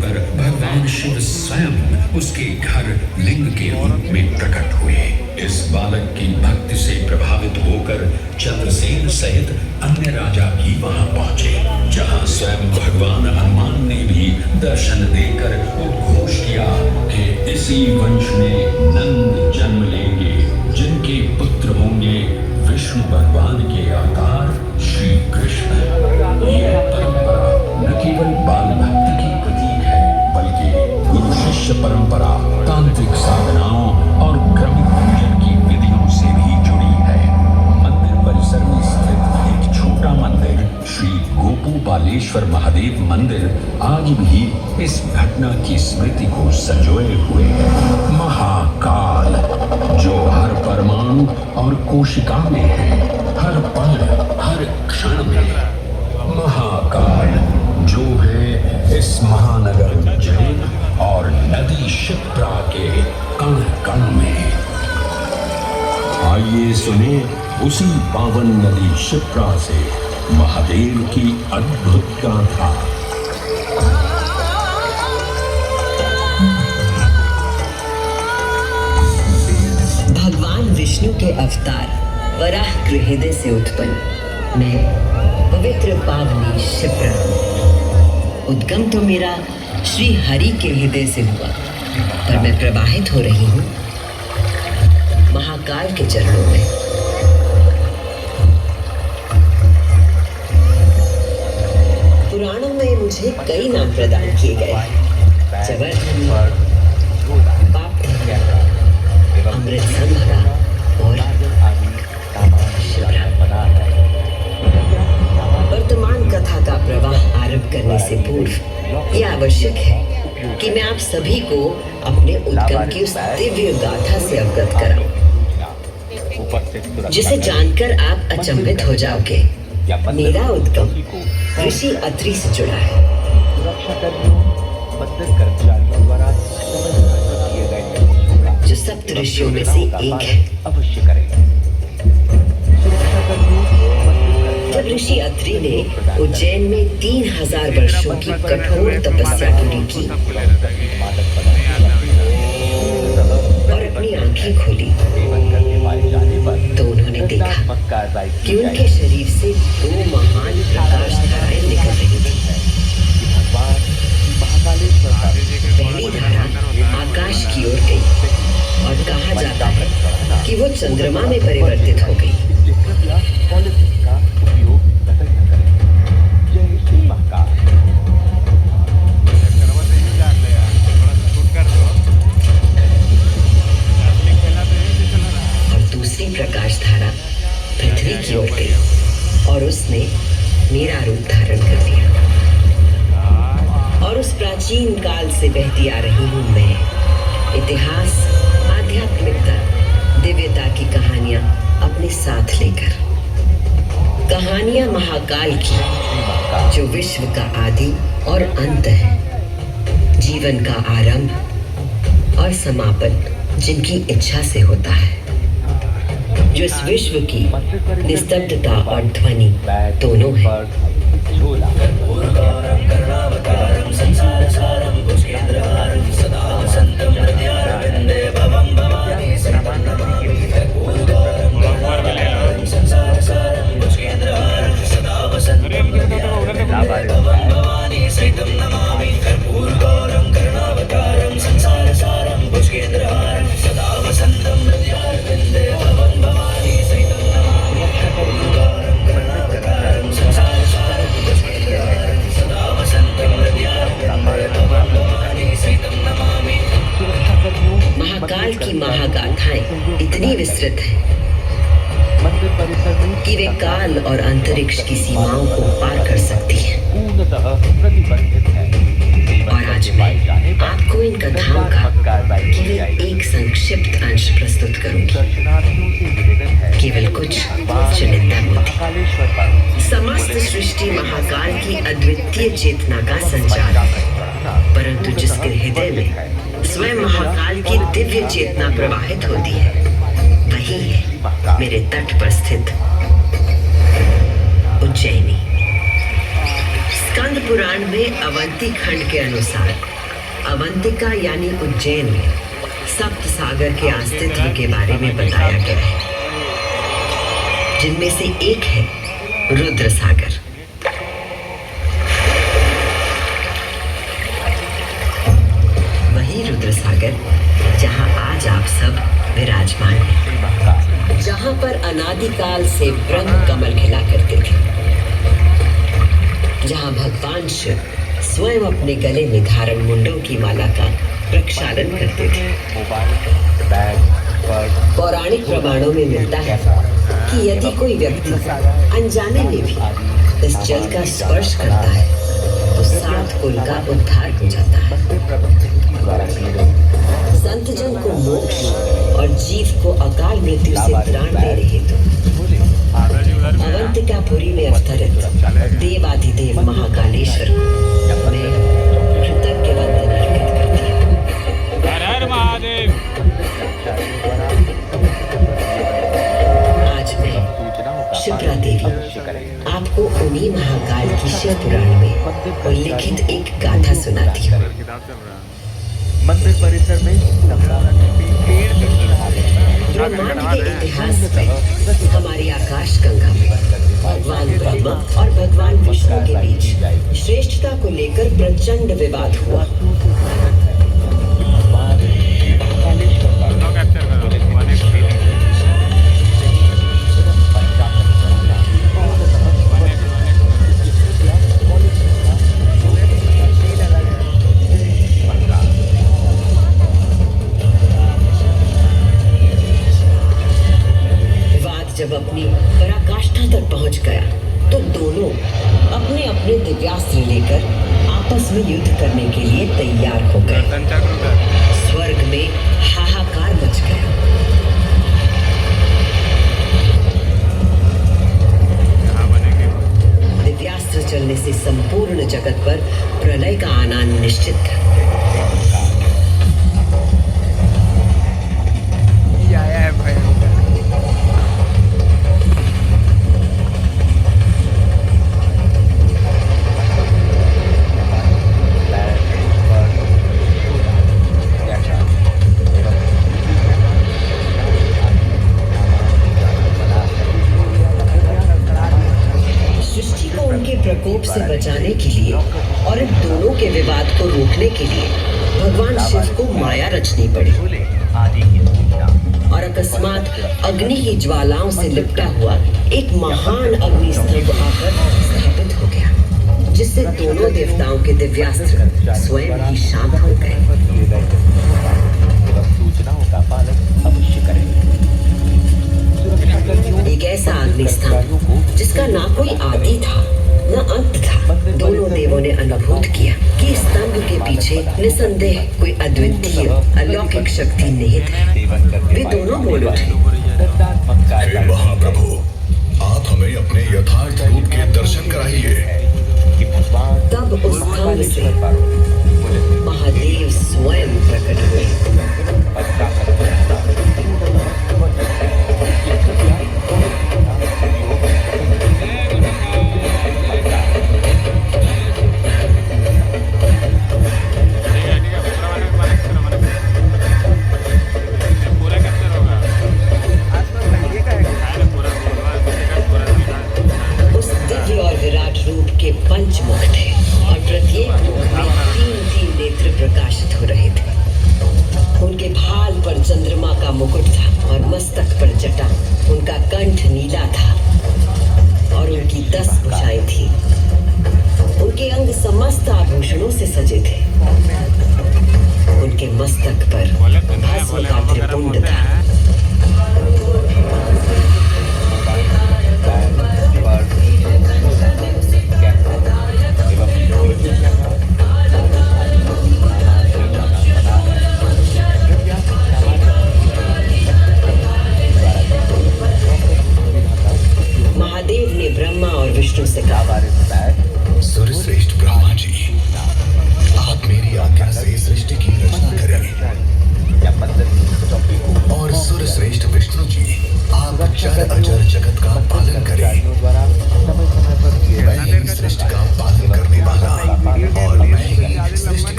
पर भगवान शिव स्वयं उसके घर लिंग के रूप में प्रकट हुए। इस बालक की भक्ति से प्रभावित होकर चंद्रसेन सहित अन्य राजा भी वहां पहुंचे, जहां स्वयं भगवान हनुमान ने भी दर्शन देकर उद्घोष किया कि इसी वंश में नंद जन्म लेंगे, जिनके पुत्र होंगे विष्णु भगवान के अवतार श्री कृष्ण। यह परंपरा न केवल बाल भक्ति की प्रतीक है, बल्कि गुरु शिष्य परंपरा, तांत्रिक साधनाओं और क्रमिक पूजन की विधियों से भी जुड़ी है। मंदिर परिसर में स्थित एक छोटा मंदिर श्री गोपू बालेश्वर महादेव मंदिर आज भी इस घटना की स्मृति को संजोए हुए है। महाकाल जो हर परमाणु और कोशिका में है, हर पल हर क्षण में। महाकाल जो है इस महानगर उज्जैन और नदी शिप्रा के कण कण में। आइए सुने उसी पावन नदी शिप्रा से महादेव की अद्भुत गाथा। भगवान विष्णु के अवतार वराह हृदय से उत्पन्न मैं पवित्र पावनी शिप्रा हूँ। उद्गम तो मेरा श्री हरि के हृदय से हुआ, पर मैं प्रवाहित हो रही हूँ महाकाल के चरणों में। पुराणों में मुझे कई नाम प्रदान किए गए, जबरधनी, पाप अमृत संभरा और वर्तमान कथा का प्रवाह आरंभ करने से पूर्व यह आवश्यक है कि मैं आप सभी को अपने उद्गम की उस दिव्य गाथा से अवगत कराऊं, जिसे जानकर आप अचंभित हो जाओगे। मेरा उद्गम ऋषि अत्रि से जुड़ा है, जो सप्त ऋषियों में से एक है। जब ऋषि अत्रि ने उज्जैन में 3000 वर्षों की कठोर तपस्या पूरी की और अपनी आंखें खोली, तो उन्होंने देखा कि उनके शरीर से 2 महान प्रकाश धाराएं निकल रही थी। पहली धारा आकाश की ओर गई और कहा जाता है कि वो चंद्रमा में परिवर्तित हो गई। और दूसरी प्रकाश धारा पृथ्वी की ओर गई और उसने मेरा रूप धारण कर लिया। और उस प्राचीन काल से बहती आ रही हूँ मैं, इतिहास, आध्यात्मिकता, दिव्यता की कहानियां अपने साथ लेकर। कहानियां महाकाल की, जो विश्व का आदि और अंत है, जीवन का आरंभ और समापन जिनकी इच्छा से होता है, जो इस विश्व की निस्तब्धता और ध्वनि दोनों है। महाकाल की महागाथाएं इतनी विस्तृत हैं कि वे काल और अंतरिक्ष की सीमाओं को पार कर सकती हैं। और आज मैं आपको इन कथाओं का केवल एक संक्षिप्त अंश प्रस्तुत करूंगी, केवल कुछ चुनिंदा मोती। समस्त सृष्टि महाकाल की अद्वितीय चेतना का संचार है, परंतु जिसके हृदय में स्वयं महाकाल की दिव्य चेतना प्रवाहित होती है, वही है मेरे तट पर स्थित उज्जैनी। स्कंद पुराण में अवंती खंड के अनुसार अवंतिका यानी उज्जैन में सप्त सागर के अस्तित्व के बारे में बताया गया है, जिनमें से एक है रुद्र सागर। वही रुद्र सागर जहां आज आप सब विराजमान हैं, जहां पर अनादिकाल से ब्रह्म कमल खिला करते थे, जहां भगवान शिव स्वयं अपने गले में धारण मुंडों की माला का प्रक्षालन करते थे। पौराणिक प्रमाणों में मिलता है कि यदि कोई व्यक्ति अनजाने में भी इस जल का स्पर्श करता है तो 7 कुल का उद्धार हो जाता है। संतजन को मोक्ष और जीव को अकाल मृत्यु से त्राण देने हेतु अवंतिकापुरी में अवतरित देवाधिदेव महाकालेश्वर में कृतज्ञ वंदना अर्पित करती हूँ। हर हर महादेव। आज मैं शिप्रा देवी आपको उन्हीं महाकाल की शिव पुराण में उल्लिखित एक गाथा सुनाती हूँ। मंदिर परिसर में ब्रह्मांड के इतिहास में हमारी आकाश गंगा में भगवान ब्रह्मा और भगवान विष्णु के बीच श्रेष्ठता को लेकर प्रचंड विवाद हुआ। जब अपनी पराकाष्ठा तक पहुंच गया तो दोनों अपने अपने दिव्यास्त्र लेकर आपस में युद्ध करने के लिए तैयार हो गए। स्वर्ग में हाहाकार मच गया। दिव्यास्त्र चलने से संपूर्ण जगत पर प्रलय का आना निश्चित था। प्रकोप से बचाने के लिए और इन दोनों के विवाद को रोकने के लिए भगवान शिव को माया रचनी पड़ी और अकस्मात अग्नि की ज्वालाओं से लिपटा हुआ एक महान अग्नि स्तंभ आकर स्थापित हो गया, जिससे दोनों देवताओं के दिव्यास्त्र स्वयं ही शांत हो गए। एक ऐसा अग्नि स्तंभ जिसका ना कोई आदि था न अंत था। दोनों देवों ने अनुभूत किया कि स्तंभ के पीछे निसंदेह कोई अद्वितीय अलौकिक शक्ति निहित है। वे दोनों बोल उठे, हे महाप्रभु, आप हमें अपने यथार्थ रूप के दर्शन कराइए। तब उस स्तंभ से महादेव स्वयं प्रकट हुए। पंचमुख थे और प्रत्येक मुख में 3-3 नेत्र प्रकाशित हो रहे थे। उनके भाल पर चंद्रमा का मुकुट था और मस्तक पर जटा। उनका कंठ नीला था और उनकी 10 भुजाएं थी। उनके अंग समस्त आभूषणों से सजे थे। उनके मस्तक पर भस्म का त्रिपुंड था। महादेव ने ब्रह्मा और विष्णु से कहा, सूर्यश्रेष्ठ ब्रह्मा जी, आप मेरी आज्ञा से सृष्टि की रचना करें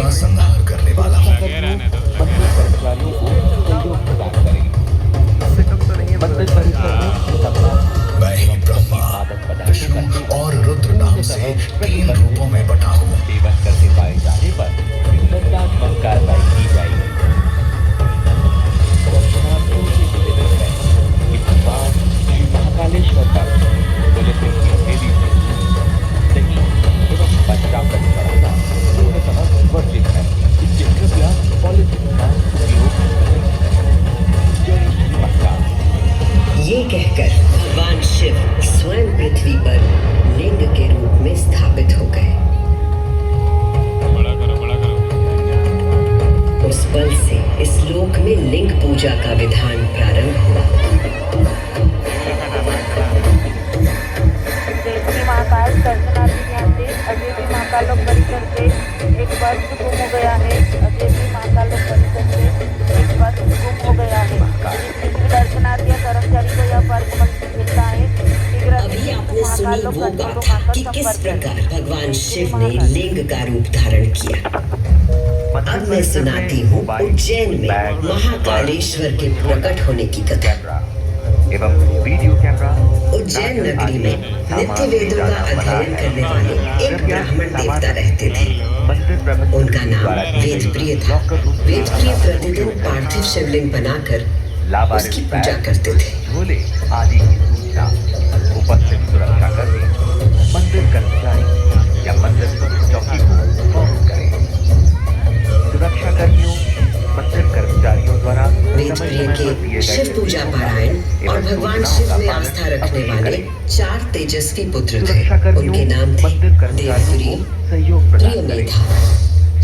का संहार करने वाला हूँ। मंदिर कर्मचारियों को सहयोग प्रदान करें। मंदिर परिसर में सम्राट मैं ही ब्रह्मा, विष्णु और रुद्र नाम से 3 रूपों में बटा हूँ। सेवन करते पाए जाने पर दंडात्मक कार्रवाई की जाएगी। दर्शनार्थियों से निवेदन है कि भगवान श्री महाकालेश्वर पर पुलिस की हथेली से दही एवं पंचामृत चढ़ाना पूर्णतः वर्जित है। इसलिए कृपया पॉलिथीन का उपयोग करें। जय श्री महाकाल। ये कहकर भगवान शिव स्वयं पृथ्वी पर लिंग के रूप में स्थापित हो गए। उस बल से इस लोक में लिंग पूजा का विधान प्रारंभ हुआ। जय महाकाल। दर्शनार्थी ध्यान दें, अजय भी महाकाल लोक परिसर से एक वस्त्र गुम हो गया है। अजय भी महाकाल लोक परिसर से एक वस्त्र गुम हो गया है। जिस दर्शनार्थी या कर्मचारी को यह वर्ग मिलता है, अभी आपने सुनी वो गाथा कि किस प्रकार भगवान शिव ने लिंग का रूप धारण किया। अब मैं सुनाती हूँ उज्जैन में महाकालेश्वर के प्रकट होने की कथा। एवं वीडियो कैमरा। उज्जैन नगरी में नित्य वेदों का अध्ययन करने वाले एक ब्राह्मण देवता रहते थे। उनका नाम वेदप्रिय था। वेदप्रिय प्रतिदिन पार्थिव शिवलिंग बनाकर उसकी पूजा करते थे। झोले आदि की सूचना उपस्थित सुरक्षाकर्मी, मंदिर कर्मचारी या मंदिर पुलिस चौकी को फॉरवर्ड करें। सुरक्षाकर्मियों, मंदिर कर्मचारियों द्वारा वेदप्रिय के शिव पूजा पारायण और भगवान शिव में आस्था रखने वाले 4 तेजस्वी पुत्र थे। उनके नाम थे देवप्रिय, प्रियमेधा,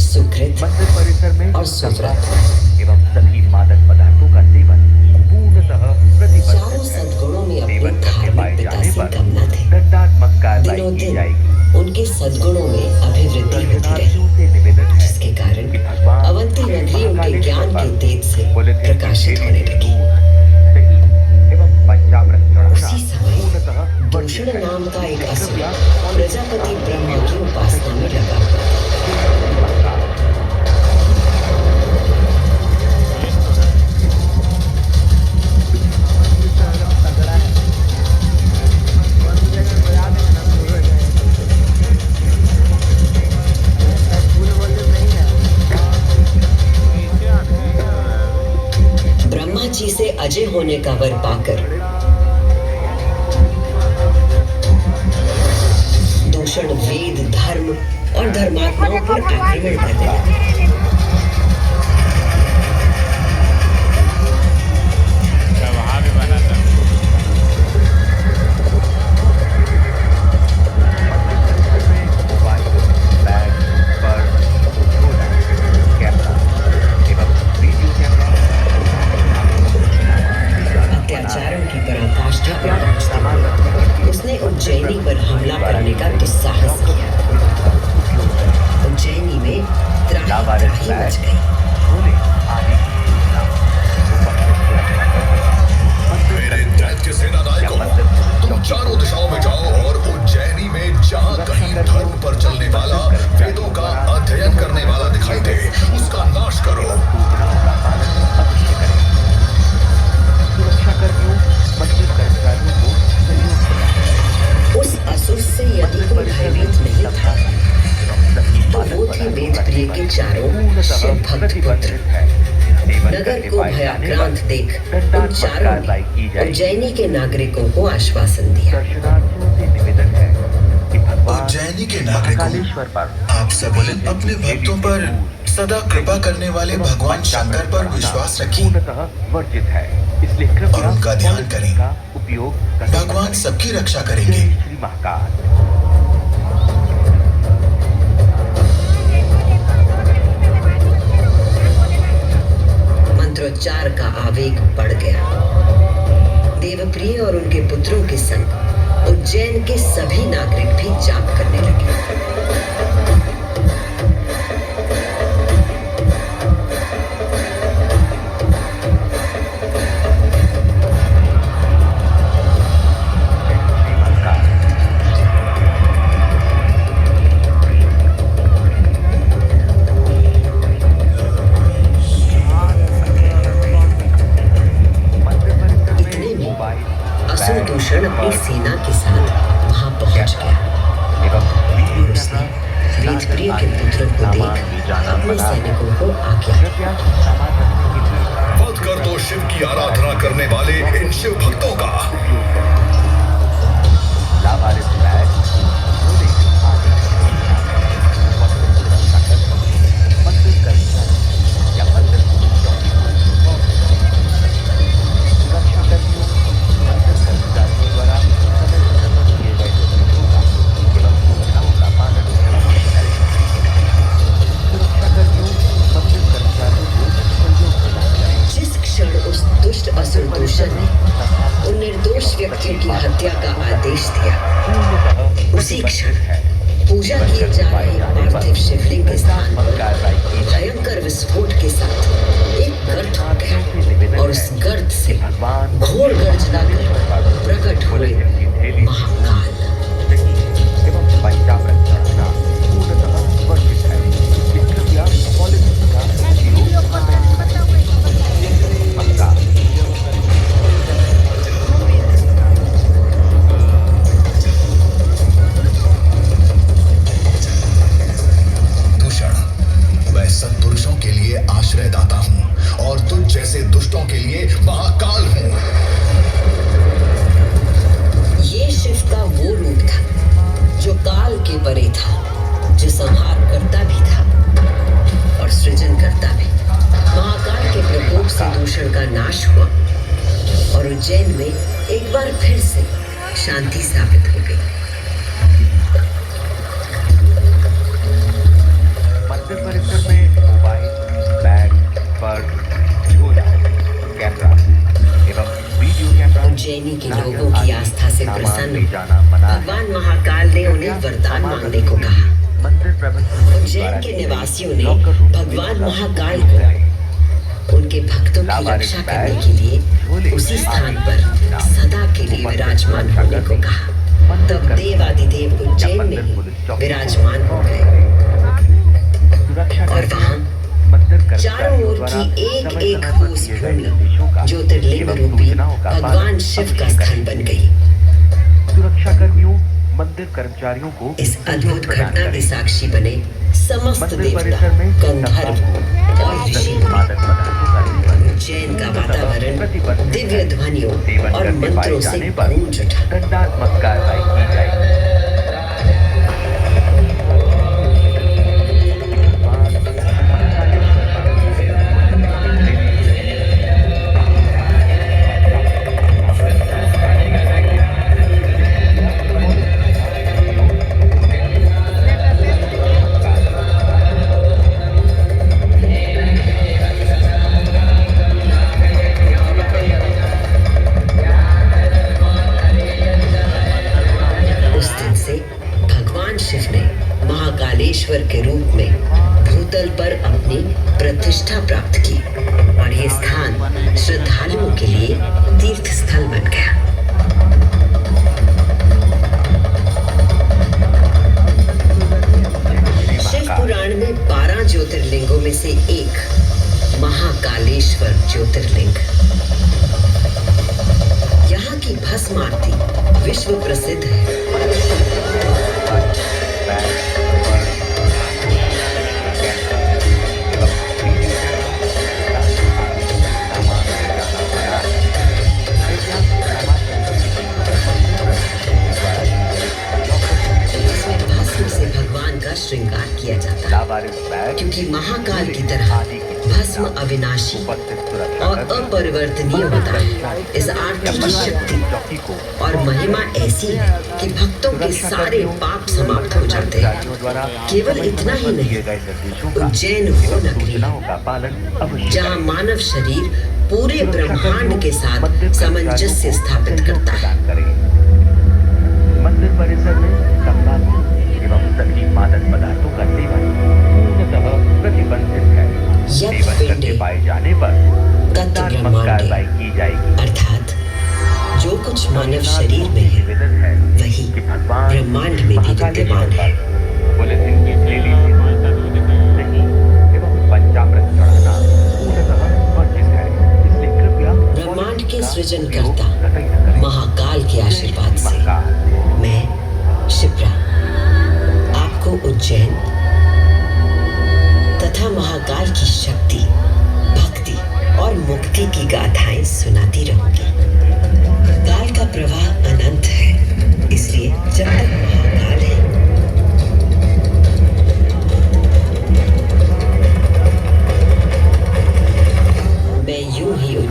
सुकृत मंदिर परिसर में और सुव्रत। एवं सभी मादक पदार्थों का सेवन पूर्णतः प्रतिबंधित चारों है। सद्गुणों में अपने सेवन करके धार्मिक पाए पिता जाने से पर कम न थे। दंडात्मक कार्रवाई दिनों की दिन जाएगी। उनके सद्गुणों में अभिवृद्धि होती रही, दर्शनार्थियों से निवेदन है जिसके कारण कि भगवान अवंती नगरी उनके ज्ञान के तेज से पॉलिथीन प्रकाशित की होने थैली लगी। दूध, दही एवं पंचामृत चढ़ाना उसी समय पूर्णतः दूषण वर्जित है। नाम का एक असुर प्रजापति ब्रह्मा की उपासना में लगा हुआ। ब्रह्मा जी से अजय होने का वर पाकर दूषण वेद, धर्म और धर्मात्माओं पर आक्रमण करने लगा। अत्याचारों की पराकाष्ठा पर पहुंचते हुए उसने उज्जैनी पर हमला करने का दुस्साहस किया। उज्जैनी में त्राही मच गई। मेरे दैत्य सेनानायकों, तुम चारों दिशाओं में जाओ और उज्जैनी में जहाँ कहीं धर्म पर चलने वाला, वेदों का अध्ययन करने वाला दिखाई दे, उसका नाश करो। सुरक्षाकर्मियों, मंदिर कर्मचारियों को सहयोग करें। उस असुर से यदि कोई भयभीत नहीं था तो वो थे वेदप्रिय के चारों शिव भक्त पुत्र। नगर को भयाक्रांत देख उन चारों ने उज्जैनी के नागरिकों को आश्वासन दिया। दर्शनार्थियों से निवेदन है कि भगवान उज्जैनी के नागरिकों, महाकालेश्वर पर आप सभी अपने भक्तों पर सदा कृपा करने वाले भगवान शंकर पर विश्वास रखिए पूर्णतः वर्जित है। इसलिए कृपया और उनका ध्यान करें। का उपयोग करें। भगवान सबकी रक्षा करेंगे। जय श्री महाकाल। मंत्रोच्चार का आवेग बढ़ गया। देवप्रिय और उनके पुत्रों के संग उज्जैन के सभी नागरिक भी जाप करने लगे। सैनिकों को आज्ञा। कृपया सामान रखने की लिए वध कर दो शिव की आराधना करने वाले इन शिव भक्तों का। लावारिस बैग झोले आदि मंदिर कर्मचारी या मंदिर सुरक्षा कर्मियों मंदिर कर्मचारियों द्वारा समय समय पर किए गए निर्देशों का एवं सूचनाओं का पालन करें। सुरक्षा कर्मियों मंदिर कर्मचारियों को सहयोग प्रदान करें। जिस क्षण उस दुष्ट असुर दूषण ने उन निर्दोष व्यक्तियों की हत्या का आदेश दिया, उसी क्षण पूजा किए जा रहे पार्थिव शिवलिंग के स्थान पर भयंकर विस्फोट के साथ एक गर्त हो गया और उस गर्त से घोर गर्जना कर प्रकट हुए महाकाल। एवं पंचामृत चढ़ाना पूर्णतः वर्जित है। कृपया पॉलिथीन का उपयोग न करें। मैं सत्पुरुषों के लिए आश्रयदाता हूँ और तुझ जैसे दुष्टों के लिए महाकाल हूँ। ये शिव का वो रूप था जो काल के परे था, जो संहार करता भी था और सृजन करता भी। महाकाल के प्रकोप से दूषण का नाश हुआ और उज्जैन में एक बार फिर से शांति स्थापित हो गई। मंदिर परिसर में मोबाइल, बैग, पर्स, झोला, कैमरा एवं वीडियो कैमरा। उज्जैनी के लोगों की आस्था से प्रसन्न जाना मना है। भगवान महाकाल ने उन्हें वरदान मांगने को कहा। मंदिर प्रबंधन उज्जैन के निवासियों ने भगवान महाकाल को उनके भक्तों की रक्षा करने के लिए उसी स्थान पर सदा के लिए विराजमान होने को कहा। तब देवादिदेव उज्जैन में ही विराजमान हो गए और वहाँ चारों ओर की एक एक कोस भूमि ज्योतिर्लिंग रूपी भगवान शिव का स्थल बन गई। सुरक्षा कर्मियों मंदिर कर्मचारियों को इस अद्भुत घटना के साक्षी बने समस्त देवता, गंधर्व और ऋषि। उज्जैन का वातावरण दिव्य ध्वनियों और मंत्रों से गूंज उठा। दंडात्मक कार्रवाई की जाएगी। महाकालेश्वर के रूप में भूतल पर अपनी प्रतिष्ठा प्राप्त की और ये स्थान श्रद्धालुओं के लिए तीर्थ स्थल बन गया। शिव पुराण में 12 ज्योतिर्लिंगों में से एक महाकालेश्वर ज्योतिर्लिंग। यहाँ की भस्म आरती विश्व प्रसिद्ध है। श्रृंगार किया जाता है क्योंकि महाकाल की तरह भस्म अविनाशी और अपरिवर्तनीय होता है। इस आरती की शक्ति और महिमा ऐसी है कि भक्तों के सारे पाप समाप्त हो जाते हैं। केवल इतना ही नहीं, उज्जैन वो नगरी है जहाँ मानव शरीर पूरे ब्रह्मांड के साथ सामंजस्य स्थापित करता है। मंदिर परिसर में तंबाकू एवं सभी मादक पदार्थों का सेवन पूर्णतः प्रतिबंधित है। सेवन करके पाए जाने पर दंडात्मक कार्रवाई की जाएगी। अर्थात जो कुछ मानव शरीर में है वही ब्रह्मांड में भी विद्यमान है। पुलिसिंग की थैली नहीं एवं पंचामृत चढ़ाना पूर्णतः वर्जित है। इसलिए कृपया ब्रह्मांड के सृजनकर्ता महाकाल के आशीर्वाद से मैं शिप्रा आपको उज्जैन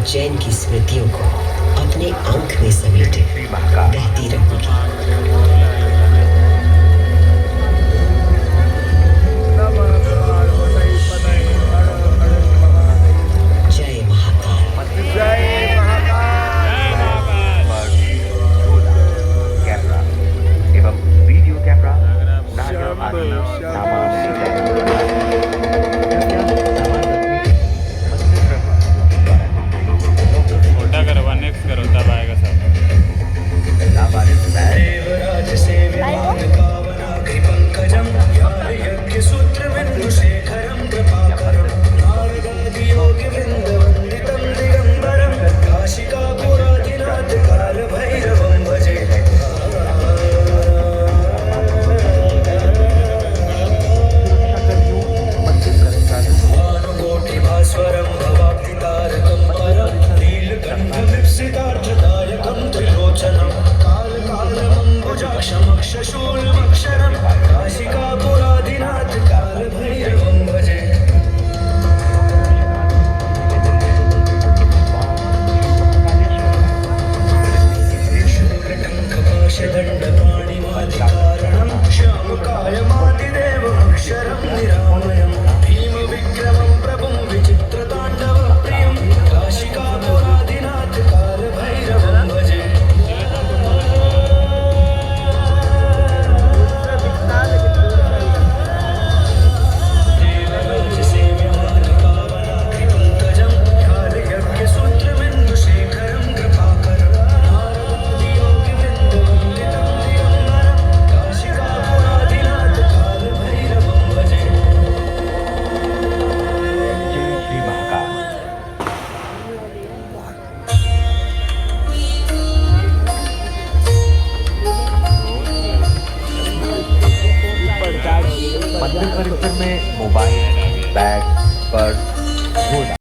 उज्जैन की स्मृतियों को अपने आंख में समेटे श्री महाकाल बहती रहूंगी। जय महाकाल। कैमरा एवं वीडियो कैमरा नागर आदि सामान छोटा करो 1x करो तब आएगा सब। मंदिर परिसर में मोबाइल, बैग, पर्स, झोला